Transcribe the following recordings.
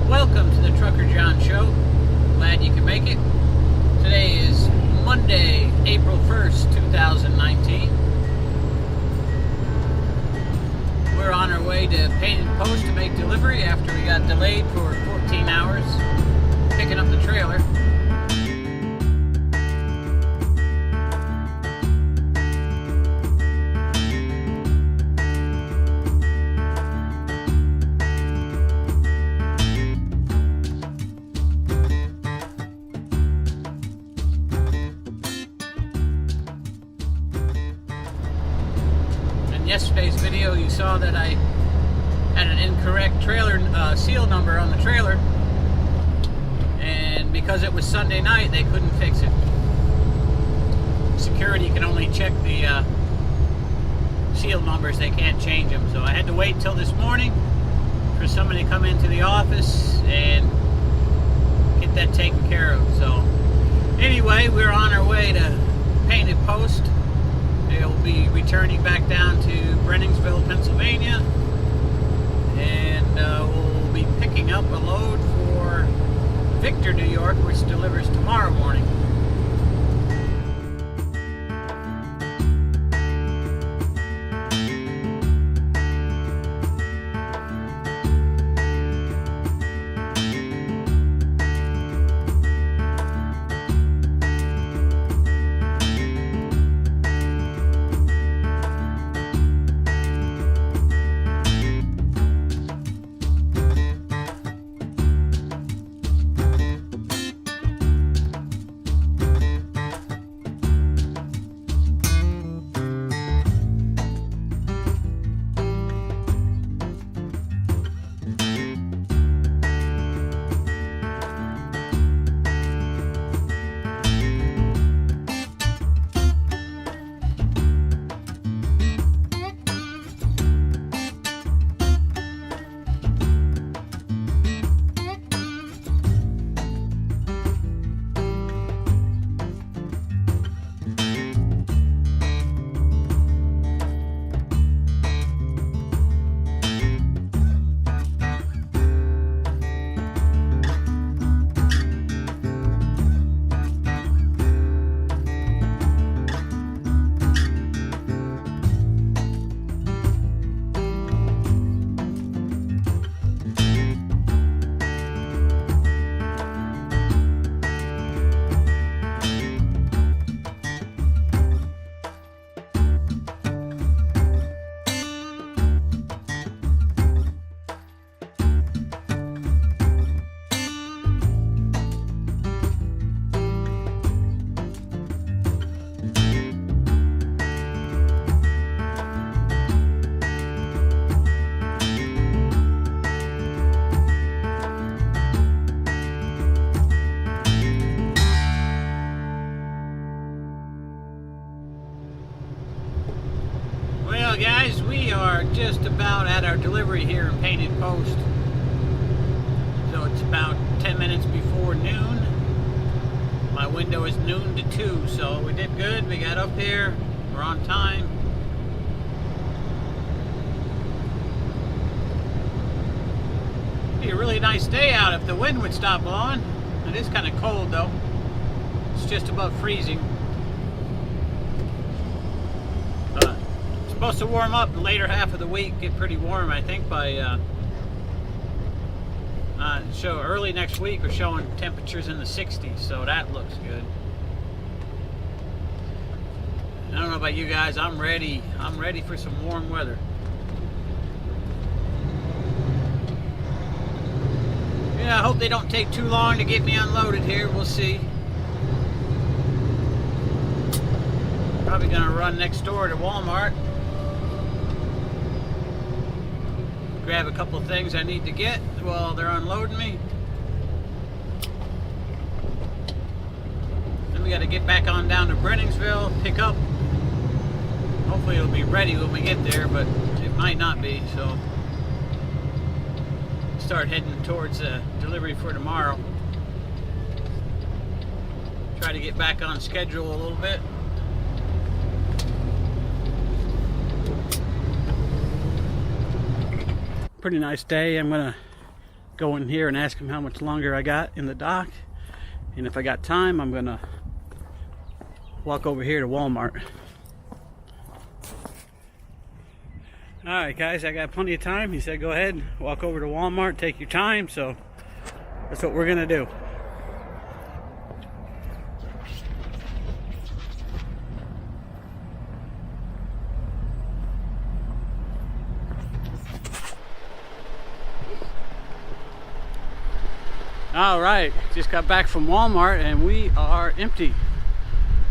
Welcome to the Trucker John Show. Glad you can make it. Today is Monday, April 1st, 2019. We're on our way to Painted Post to make delivery after we got delayed for 14 hours picking up the trailer. Yesterday's video, you saw that I had an incorrect trailer seal number on the trailer, and because it was Sunday night, they couldn't fix it. Security can only check the seal numbers, they can't change them. So I had to wait till this morning for somebody to come into the office and get that taken care of. So anyway, we're on our way to Painted Post. They'll be returning back down to Brenningsville, Pennsylvania, and we'll be picking up a load for Victor, New York, which delivers tomorrow morning. Well guys, we are just about at our delivery here in Painted Post. So it's about 10 minutes before noon. My window is noon to 2, so we did good. We got up here, we're on time. It'd be a really nice day out if the wind would stop blowing. It is kind of cold though. It's just about freezing. Supposed to warm up the later half of the week, get pretty warm I think by so early next week we're showing temperatures in the 60s, so that looks good. I don't know about you guys, I'm ready for some warm weather. Yeah, I hope they don't take too long to get me unloaded here, we'll see. Probably gonna run next door to Walmart, grab a couple of things I need to get while they're unloading me. Then we got to get back on down to Brenningsville, pick up. Hopefully it'll be ready when we get there, but it might not be, so start heading towards delivery for tomorrow. Try to get back on schedule a little bit. Pretty nice day. I'm gonna go in here and ask him how much longer I got in the dock, and if I got time, I'm gonna walk over here to Walmart. Alright guys, I got plenty of time. He said go ahead, walk over to Walmart, take your time, so that's what we're gonna do. Alright, just got back from Walmart and we are empty.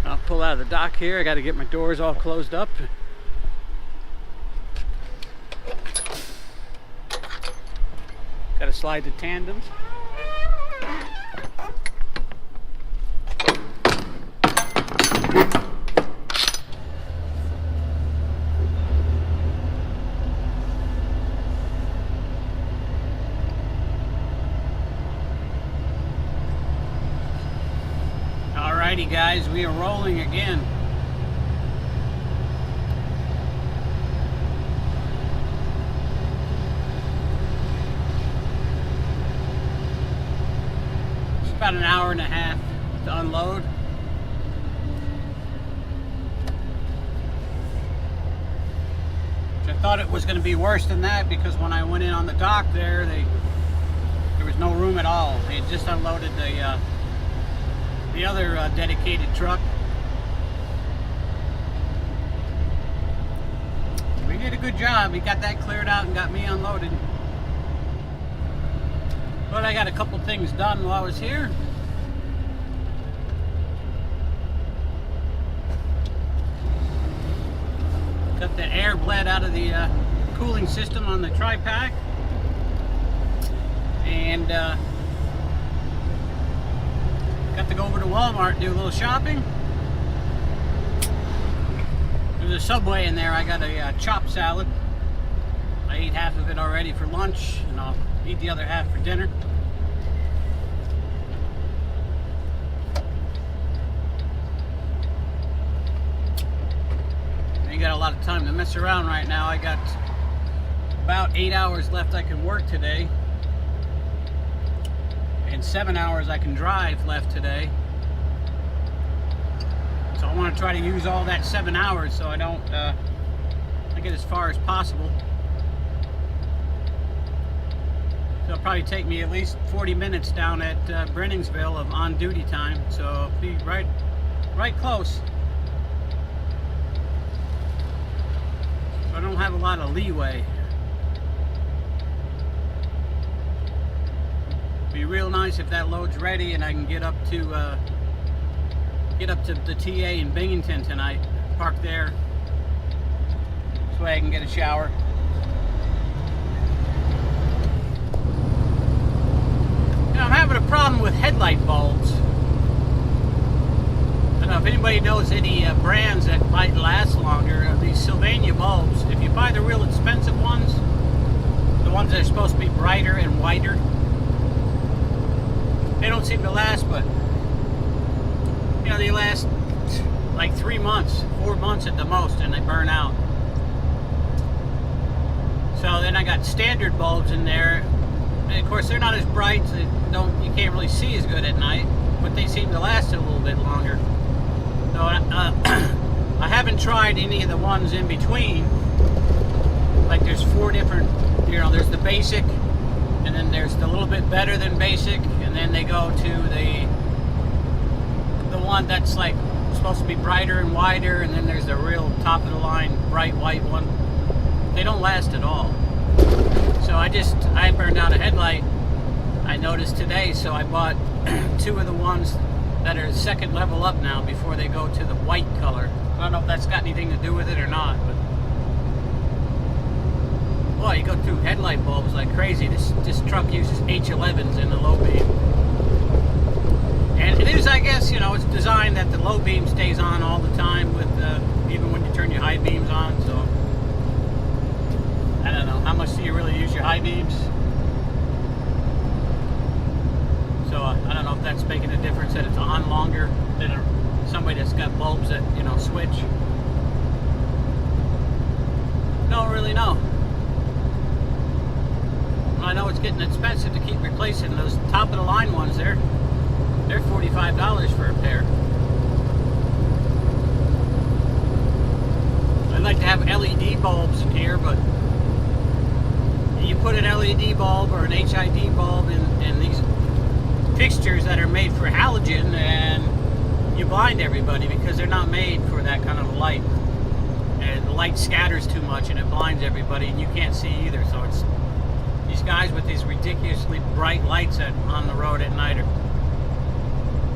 I'll pull out of the dock here. I got to get my doors all closed up. Got to slide the tandems. Alrighty guys, we are rolling again. It's about an hour and a half to unload. I thought it was going to be worse than that because when I went in on the dock there, there was no room at all. They had just unloaded the other dedicated truck. We did a good job. He got that cleared out and got me unloaded. But I got a couple things done while I was here. Got the air bled out of the cooling system on the tri-pack. And got to go over to Walmart and do a little shopping. There's a Subway in there. I got a chopped salad. I ate half of it already for lunch, and I'll eat the other half for dinner. I ain't got a lot of time to mess around right now. I got about 8 hours left I can work today. And 7 hours I can drive left today. So I want to try to use all that 7 hours so I don't get as far as possible. So it'll probably take me at least 40 minutes down at Brenningsville of on-duty time. So I'll be right close. So I don't have a lot of leeway. Be real nice if that load's ready and I can get up to the TA in Binghamton tonight. Park there. This way I can get a shower. Now I'm having a problem with headlight bulbs. I don't know if anybody knows any brands that might last longer. These Sylvania bulbs, if you buy the real expensive ones, the ones that are supposed to be brighter and whiter, they don't seem to last, but you know, they last like 3 months, 4 months at the most, and they burn out. So then I got standard bulbs in there, and of course they're not as bright, so you can't really see as good at night, but they seem to last a little bit longer. So I haven't tried any of the ones in between. Like there's 4 different, you know, there's the basic, and then there's the little bit better than basic, and then they go to the one that's like supposed to be brighter and wider, and then there's the real top of the line bright white one. They don't last at all. So I burned out a headlight, I noticed today, so I bought 2 of the ones that are second level up now before they go to the white color. I don't know if that's got anything to do with it or not, but boy, you go through headlight bulbs like crazy. This truck uses H11s in the low beam. And it is, I guess, you know, it's designed that the low beam stays on all the time with even when you turn your high beams on, so I don't know. How much do you really use your high beams? So I don't know if that's making a difference that it's on longer than somebody that's got bulbs that, you know, switch. Don't really know. I know it's getting expensive to keep replacing those top of the line ones. They're $45 for a pair. I'd like to have LED bulbs here, but you put an LED bulb or an HID bulb in these fixtures that are made for halogen, and you blind everybody because they're not made for that kind of light. And the light scatters too much and it blinds everybody, and you can't see either. So it's these guys with these ridiculously bright lights on the road at night are,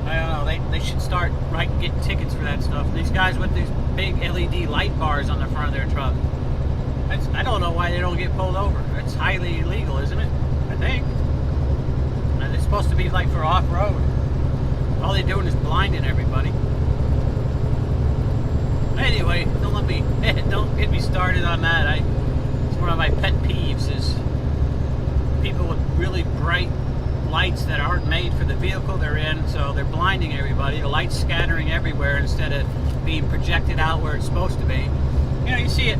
I don't know, they should start getting tickets for that stuff. These guys with these big LED light bars on the front of their truck, I don't know why they don't get pulled over. It's highly illegal, isn't it? I think. And it's supposed to be like for off-road. All they're doing is blinding everybody. Anyway, don't get me started on that. It's one of my pet peeves is people with really bright lights that aren't made for the vehicle they're in, so they're blinding everybody. The light's scattering everywhere instead of being projected out where it's supposed to be. You know, you see it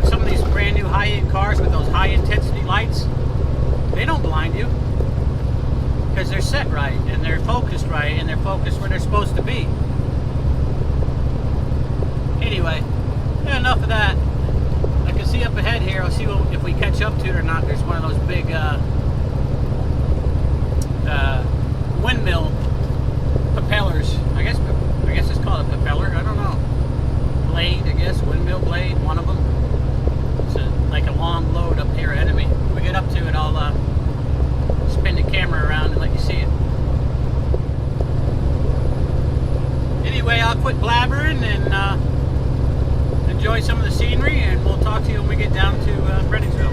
some of these brand new high-end cars with those high-intensity lights. They don't blind you because they're set right and they're focused right and they're focused where they're supposed to be. Anyway, yeah, enough of that. I can see up ahead here. I'll see if we catch up to it or not. There's one of those big windmill propellers. I guess it's called a propeller. I don't know. Blade, I guess, windmill blade, one of them. It's like a long load up here ahead of me. When we get up to it, I'll spin the camera around and let you see it. Anyway, I'll quit blabbering and enjoy some of the scenery, and we'll talk to you when we get down to Brenningsville.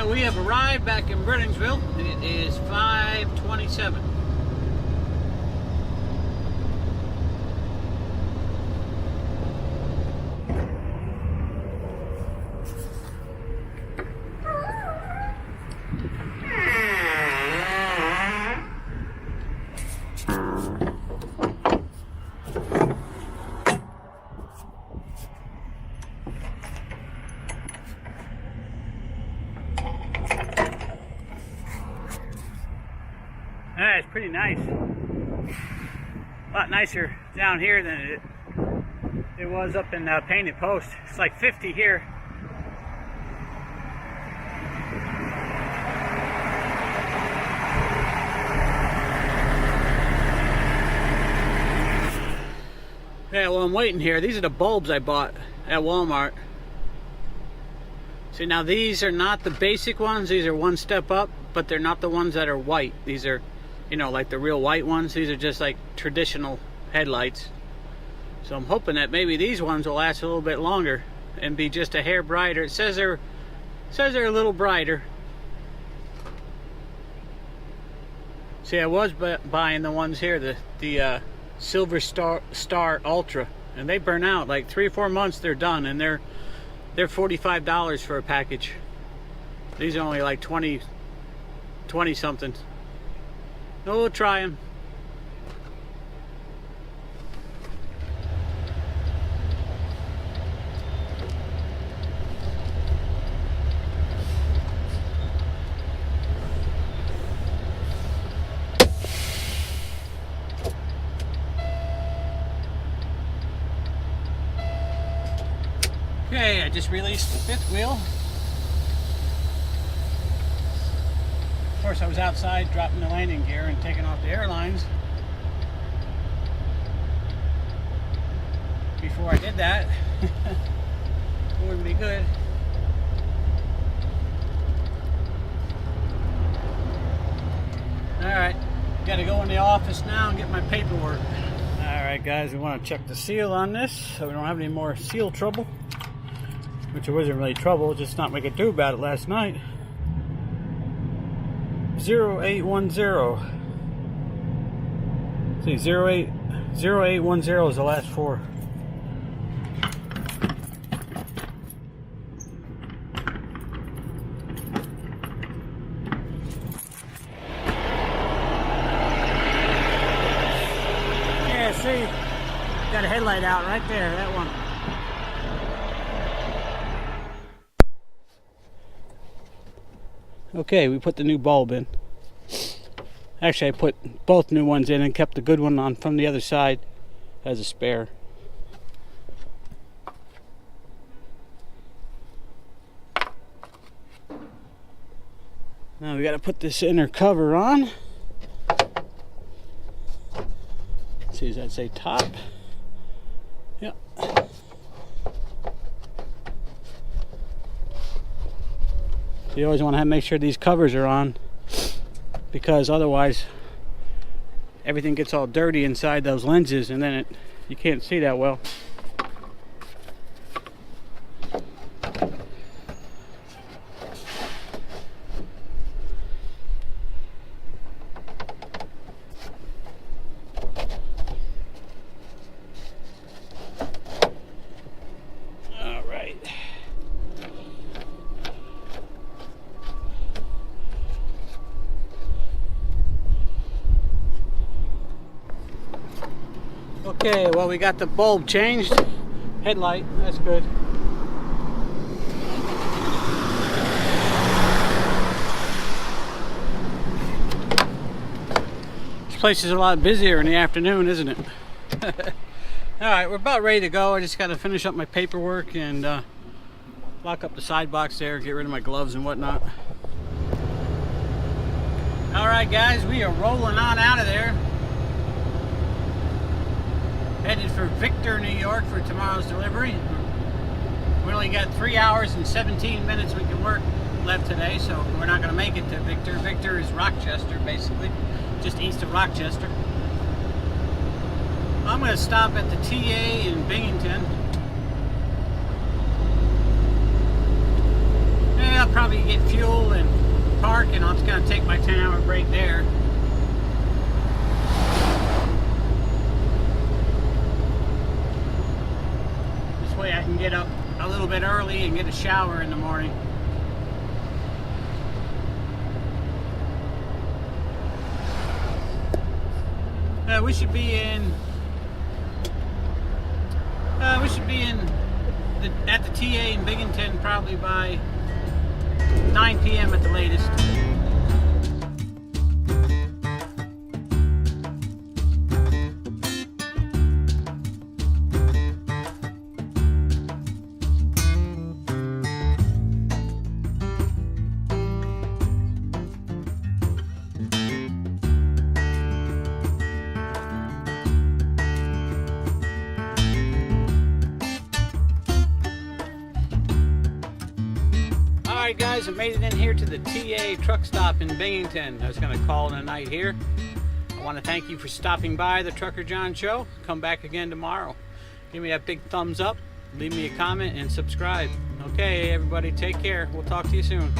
We have arrived back in Brenningsville. It is 5:27. It's pretty nice. A lot nicer down here than it was up in Painted Post. It's like 50 here. Yeah, well, I'm waiting here. These are the bulbs I bought at Walmart. See, now these are not the basic ones. These are one step up, but they're not the ones that are white. These are, you know, like the real white ones. These are just like traditional headlights. So I'm hoping that maybe these ones will last a little bit longer and be just a hair brighter. It says they're a little brighter. See, I was buying the ones here, the Silver Star Ultra, and they burn out like 3 or 4 months. They're done, and they're $45 for a package. These are only like 20 something. No, we'll try them. Okay, I just released the fifth wheel. Of course, I was outside dropping the landing gear and taking off the airlines. Before I did that, it wouldn't be good. Alright, gotta go in the office now and get my paperwork. Alright guys, we want to check the seal on this so we don't have any more seal trouble. Which it wasn't really trouble, just not what we could do about it last night. 0810. See, 0810 is the last four. Yeah, see, got a headlight out right there, that one. Okay, we put the new bulb in. Actually, I put both new ones in and kept the good one on from the other side as a spare. Now we got to put this inner cover on. See, does that say top? Yep. You always want to make sure these covers are on, because otherwise everything gets all dirty inside those lenses and then you can't see that well. Okay, well, we got the bulb changed. Headlight, that's good. This place is a lot busier in the afternoon, isn't it? Alright, we're about ready to go. I just got to finish up my paperwork and lock up the side box there, get rid of my gloves and whatnot. Alright guys, we are rolling on out of there. Headed for Victor, New York for tomorrow's delivery. We only got 3 hours and 17 minutes we can work left today, so we're not going to make it to Victor. Victor is Rochester, basically, just east of Rochester. I'm going to stop at the TA in Binghamton. Yeah, I'll probably get fuel and park, and I'm just going to take my 10-hour break there. Way I can get up a little bit early and get a shower in the morning. We should be in at the TA in Binghamton probably by 9 p.m. at the latest. Alright guys, I made it in here to the TA truck stop in Binghamton. I was going to call it a night here. I want to thank you for stopping by the Trucker John Show. Come back again tomorrow. Give me that big thumbs up, leave me a comment, and subscribe. Okay, everybody, take care. We'll talk to you soon.